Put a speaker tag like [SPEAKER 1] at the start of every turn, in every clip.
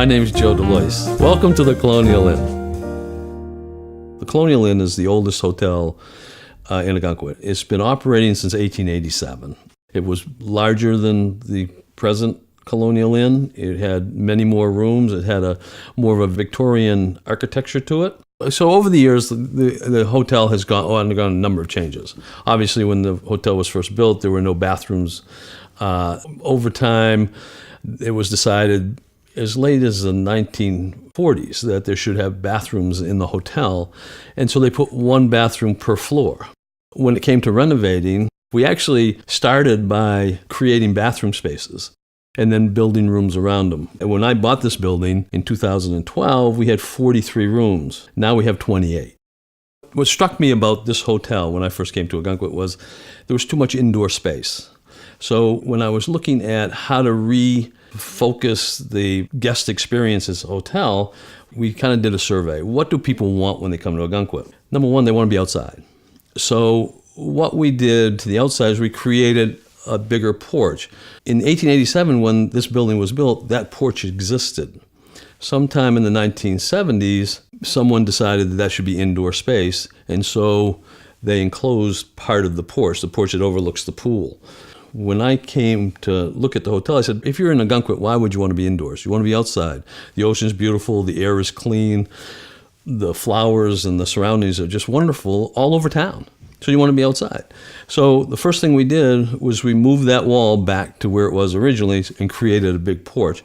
[SPEAKER 1] My name is Joe DeLois. Welcome to the Colonial Inn. The Colonial Inn is the oldest hotel in Ogunquit. It's been operating since 1887. It was larger than the present Colonial Inn. It had many more rooms. It had more of a Victorian architecture to it. So over the years, the hotel has undergone a number of changes. Obviously, when the hotel was first built, there were no bathrooms. Over time, it was decided as late as the 1940s that there should have bathrooms in the hotel, and so they put one bathroom per floor. When it came to renovating, we actually started by creating bathroom spaces and then building rooms around them. And when I bought this building in 2012, we had 43 rooms. Now we have 28. What struck me about this hotel when I first came to Ogunquit was there was too much indoor space. So when I was looking at how to refocus the guest experience as a hotel, we kind of did a survey. What do people want when they come to Ogunquit? Number one, they want to be outside. So what we did to the outside is we created a bigger porch. In 1887, when this building was built, that porch existed. Sometime in the 1970s, someone decided that should be indoor space, and so they enclosed part of the porch that overlooks the pool. When I came to look at the hotel, I said, if you're in Ogunquit, why would you want to be indoors? You want to be outside. The ocean's beautiful, the air is clean, the flowers and the surroundings are just wonderful all over town. So you want to be outside. So the first thing we did was we moved that wall back to where it was originally and created a big porch.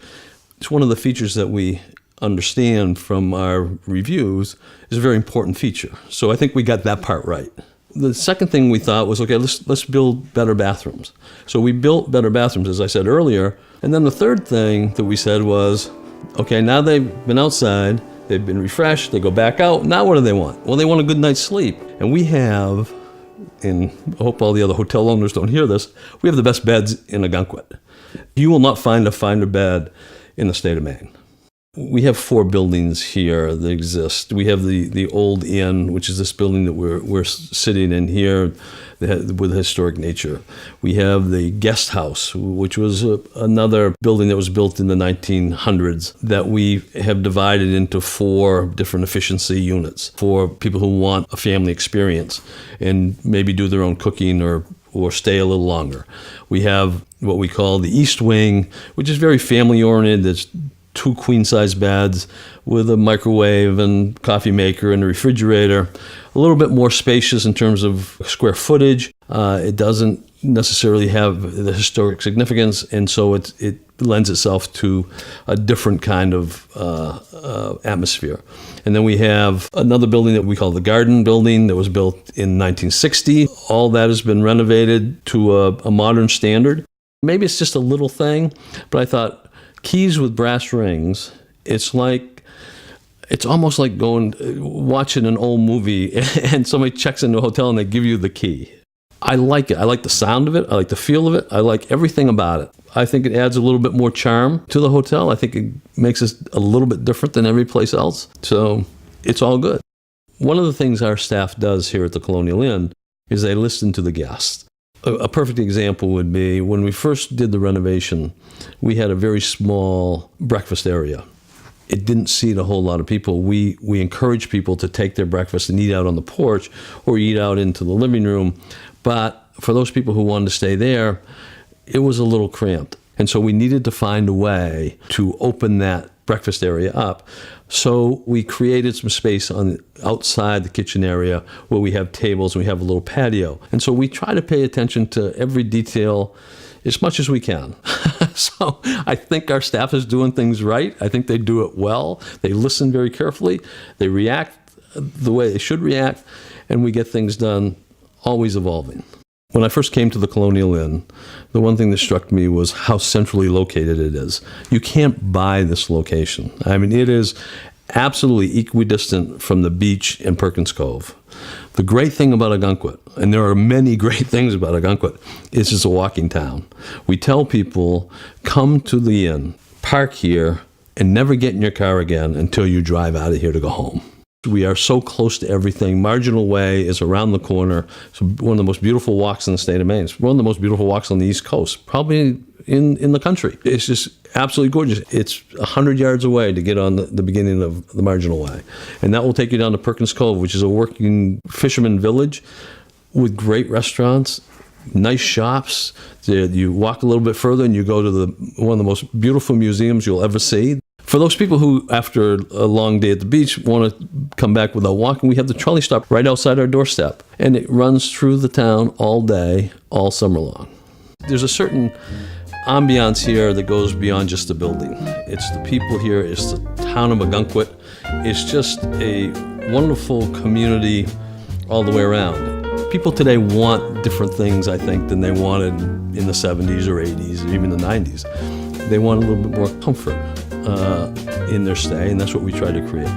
[SPEAKER 1] It's one of the features that we understand from our reviews is a very important feature. So I think we got that part right. The second thing we thought was, okay, let's build better bathrooms. So we built better bathrooms, as I said earlier. And then the third thing that we said was, okay, now they've been outside, they've been refreshed, they go back out. Now what do they want? Well, they want a good night's sleep. And we have, and I hope all the other hotel owners don't hear this, we have the best beds in Ogunquit. You will not find a finer bed in the state of Maine. We have 4 buildings here that exist. We have the old inn, which is this building that we're sitting in here with historic nature. We have the guest house, which was another building that was built in the 1900s that we have divided into 4 different efficiency units for people who want a family experience and maybe do their own cooking or stay a little longer. We have what we call the East Wing, which is very family-oriented. There's 2 queen-size beds with a microwave and coffee maker and a refrigerator. A little bit more spacious in terms of square footage. It doesn't necessarily have the historic significance, and so it lends itself to a different kind of atmosphere. And then we have another building that we call the Garden Building that was built in 1960. All that has been renovated to a modern standard. Maybe it's just a little thing, but I thought, keys with brass rings, it's almost like watching an old movie and somebody checks into a hotel and they give you the key. I like it. I like the sound of it. I like the feel of it. I like everything about it. I think it adds a little bit more charm to the hotel. I think it makes us a little bit different than every place else. So it's all good. One of the things our staff does here at the Colonial Inn is they listen to the guests. A perfect example would be when we first did the renovation, we had a very small breakfast area. It didn't seat a whole lot of people. We encouraged people to take their breakfast and eat out on the porch or eat out into the living room. But for those people who wanted to stay there, it was a little cramped. And so we needed to find a way to open that breakfast area up. So we created some space outside the kitchen area where we have tables and we have a little patio. And so we try to pay attention to every detail as much as we can. So I think our staff is doing things right. I think they do it well. They listen very carefully. They react the way they should react, and we get things done, always evolving. When I first came to the Colonial Inn, the one thing that struck me was how centrally located it is. You can't buy this location. I mean, it is absolutely equidistant from the beach in Perkins Cove. The great thing about Ogunquit, and there are many great things about Ogunquit, is it's a walking town. We tell people, come to the inn, park here, and never get in your car again until you drive out of here to go home. We are so close to everything. Marginal Way is around the corner. It's one of the most beautiful walks in the state of Maine. It's one of the most beautiful walks on the East Coast, probably in the country. It's just absolutely gorgeous. It's 100 yards away to get on the beginning of the Marginal Way. And that will take you down to Perkins Cove, which is a working fisherman village with great restaurants, nice shops. You walk a little bit further and you go to one of the most beautiful museums you'll ever see. For those people who, after a long day at the beach, want to come back without walking, we have the trolley stop right outside our doorstep. And it runs through the town all day, all summer long. There's a certain ambiance here that goes beyond just the building. It's the people here, it's the town of Ogunquit. It's just a wonderful community all the way around. People today want different things, I think, than they wanted in the 70s or 80s or even the 90s. They want a little bit more comfort in their stay, and that's what we try to create.